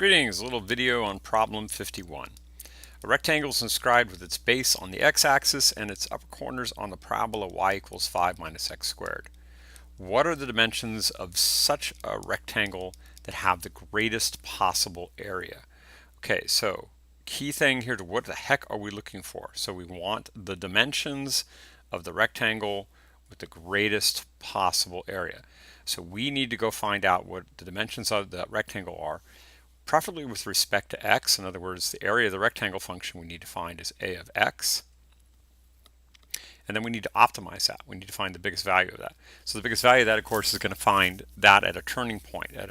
Greetings, a little video on problem 51. A rectangle is inscribed with its base on the x-axis and its upper corners on the parabola y equals 5 minus x squared. What are the dimensions of such a rectangle that have the greatest possible area? Okay, so key thing here to what the heck are we looking for? So we want the dimensions of the rectangle with the greatest possible area. So we need to go find out what the dimensions of that rectangle are, preferably with respect to x. In other words, the area of the rectangle function we need to find is a of x. And then we need to optimize that. We need to find the biggest value of that. So the biggest value of that, of course, is going to find that at a turning point, at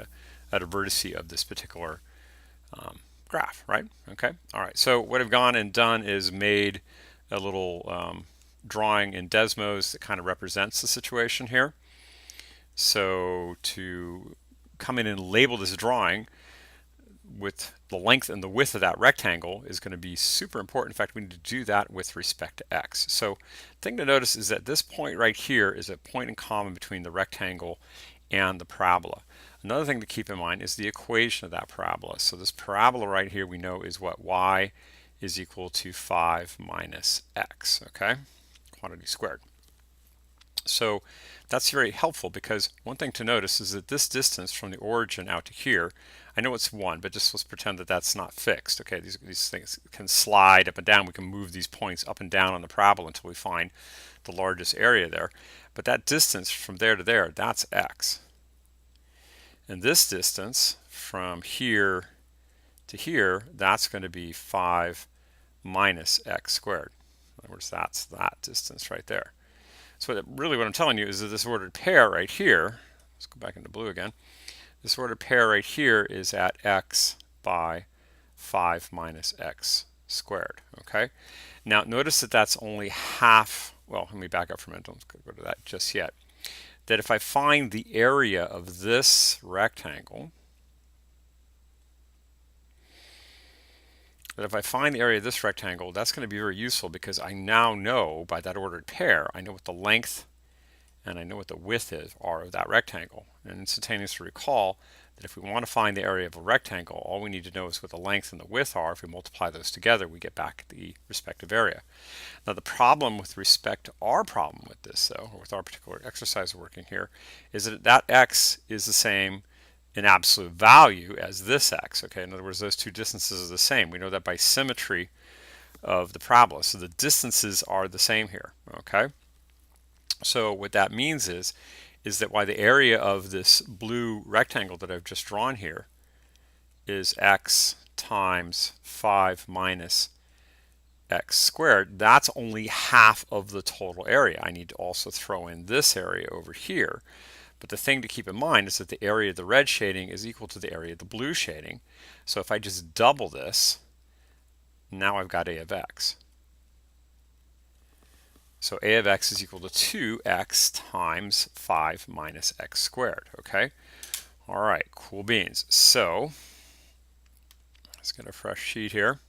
a vertice of this particular graph, right? Okay. All right. So what I've gone and done is made a little drawing in Desmos that kind of represents the situation here. So to come in and label this drawing with the length and the width of that rectangle is going to be super important. In fact, we need to do that with respect to x. So the thing to notice is that this point right here is a point in common between the rectangle and the parabola. Another thing to keep in mind is the equation of that parabola. So this parabola right here we know is what? Y is equal to 5 minus x, okay? Quantity squared. So that's very helpful because one thing to notice is that this distance from the origin out to here, I know it's 1, but just let's pretend that that's not fixed. Okay, these things can slide up and down. We can move these points up and down on the parabola until we find the largest area there. But that distance from there to there, that's x. And this distance from here to here, that's going to be 5 minus x squared. In other words, that's that distance right there. So really what I'm telling you is that this ordered pair right here, let's go back into blue again, this ordered pair right here is at x by 5 minus x squared, okay? Now notice that that's only half, well, let me back up for a minute, don't go to that just yet, that if I find the area of this rectangle, that's going to be very useful because I now know by that ordered pair, I know what the length and I know what the width are of that rectangle. And instantaneously recall that if we want to find the area of a rectangle, all we need to know is what the length and the width are. If we multiply those together, we get back the respective area. Now the problem with respect to our problem with this, though, or with our particular exercise working here, is that that x is the same in absolute value as this x. Okay, in other words, those two distances are the same. We know that by symmetry of the parabola. So the distances are the same here. Okay, so what that means is that why the area of this blue rectangle that I've just drawn here is x times 5 minus x squared. That's only half of the total area. I need to also throw in this area over here. But the thing to keep in mind is that the area of the red shading is equal to the area of the blue shading. So if I just double this, now I've got a of x. So a of x is equal to 2x times 5 minus x squared, okay? All right, cool beans. So let's get a fresh sheet here.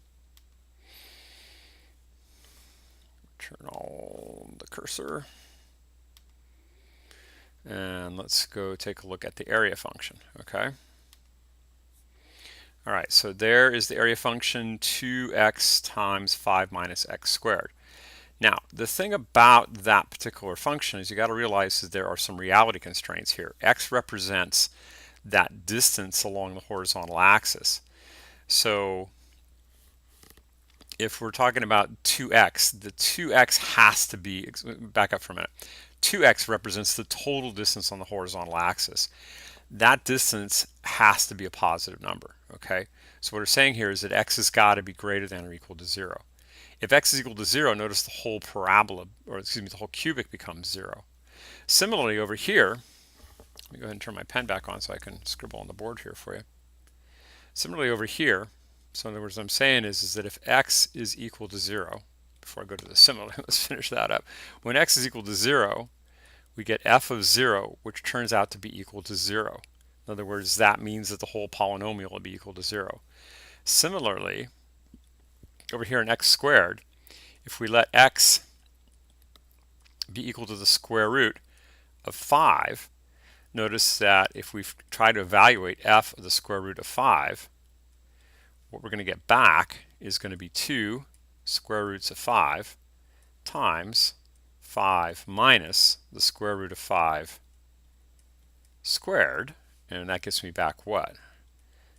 Turn on the cursor. And let's go take a look at the area function, okay? All right, so there is the area function 2x times 5 minus x squared. Now, the thing about that particular function is you got to realize that there are some reality constraints here. X represents that distance along the horizontal axis. So if we're talking about 2x, the 2x has to be, back up for a minute, 2x represents the total distance on the horizontal axis. That distance has to be a positive number, okay? So what we're saying here is that x has got to be greater than or equal to 0. If x is equal to 0, notice the whole parabola, or excuse me, the whole cubic becomes 0. Similarly over here, let me go ahead and turn my pen back on so I can scribble on the board here for you. Similarly over here, so in other words, what I'm saying is that if x is equal to 0, before I go to the similar, let's finish that up. When x is equal to 0, we get f of 0, which turns out to be equal to 0. In other words, that means that the whole polynomial will be equal to 0. Similarly, over here in x squared, if we let x be equal to the square root of 5, notice that if we try to evaluate f of the square root of 5, what we're going to get back is going to be 2 square roots of 5 times 5 minus the square root of 5 squared, and that gives me back what?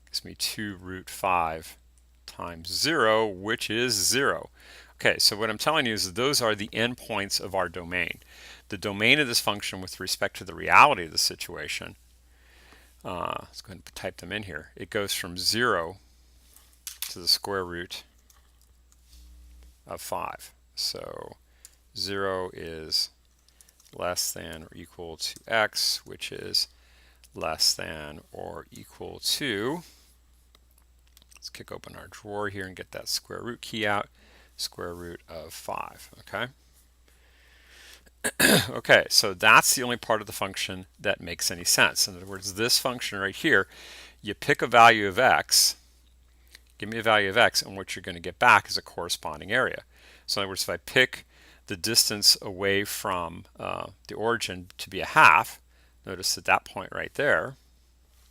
Gives me 2 root 5 times 0, which is 0. Okay, so what I'm telling you is that those are the endpoints of our domain. The domain of this function with respect to the reality of the situation, let's go ahead and type them in here. It goes from 0 to the square root of 5. So 0 is less than or equal to x, which is less than or equal to, let's kick open our drawer here and get that square root key out, square root of 5, okay? Okay, so that's the only part of the function that makes any sense. In other words, this function right here, you pick a value of x, give me a value of x, and what you're going to get back is a corresponding area. So in other words, if I pick the distance away from the origin to be a half, notice at that point right there,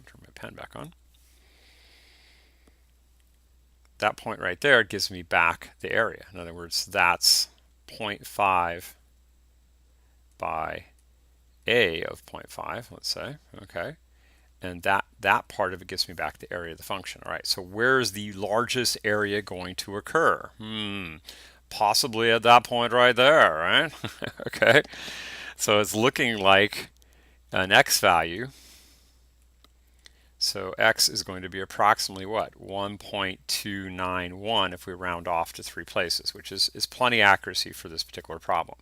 turn my pen back on, that point right there gives me back the area. In other words, that's 0.5 by a of 0.5, let's say, okay? And that part of it gives me back the area of the function. All right, so where is the largest area going to occur? Possibly at that point right there, right? Okay, so it's looking like an x value. So x is going to be approximately what? 1.291 if we round off to 3 places, which is plenty accuracy for this particular problem.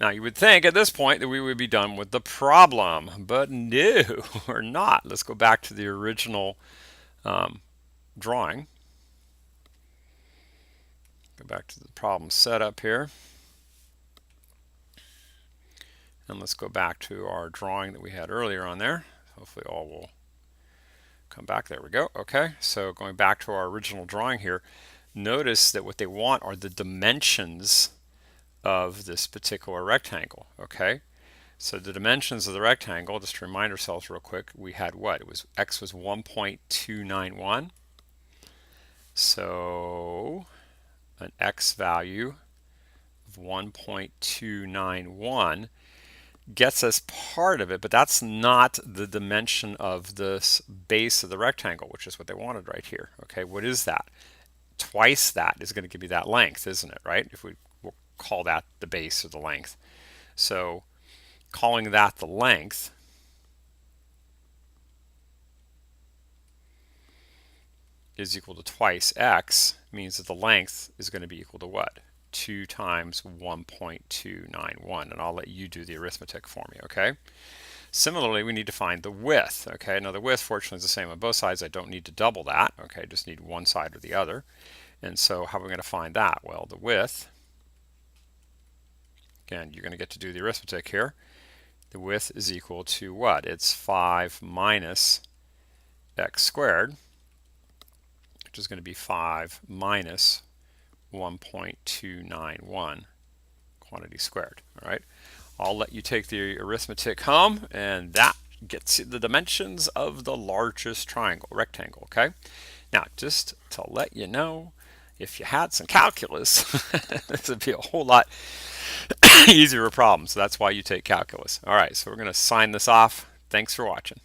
Now you would think at this point that we would be done with the problem, but no, we're not. Let's go back to the original drawing. Go back to the problem setup here. And let's go back to our drawing that we had earlier on there. Hopefully all will come back. There we go. Okay, so going back to our original drawing here, notice that what they want are the dimensions of this particular rectangle. Okay, so the dimensions of the rectangle, just to remind ourselves real quick, we had what? It was x was 1.291. So an x value of 1.291 gets us part of it, but that's not the dimension of this base of the rectangle, which is what they wanted right here. Okay, what is that? Twice that is going to give you that length, isn't it, right? If we call that the base or the length. So calling that the length is equal to twice x means that the length is going to be equal to what? 2 times 1.291, and I'll let you do the arithmetic for me, okay? Similarly, we need to find the width, okay? Now the width fortunately is the same on both sides. I don't need to double that, okay? I just need one side or the other. And so how are we going to find that? Well, the width, again, you're going to get to do the arithmetic here. The width is equal to what? It's 5 minus x squared, which is going to be 5 minus 1.291 quantity squared. All right, I'll let you take the arithmetic home, and that gets you the dimensions of the largest rectangle. Okay, now just to let you know, if you had some calculus, this would be a whole lot easier problem. So that's why you take calculus. All right, so we're going to sign this off. Thanks for watching.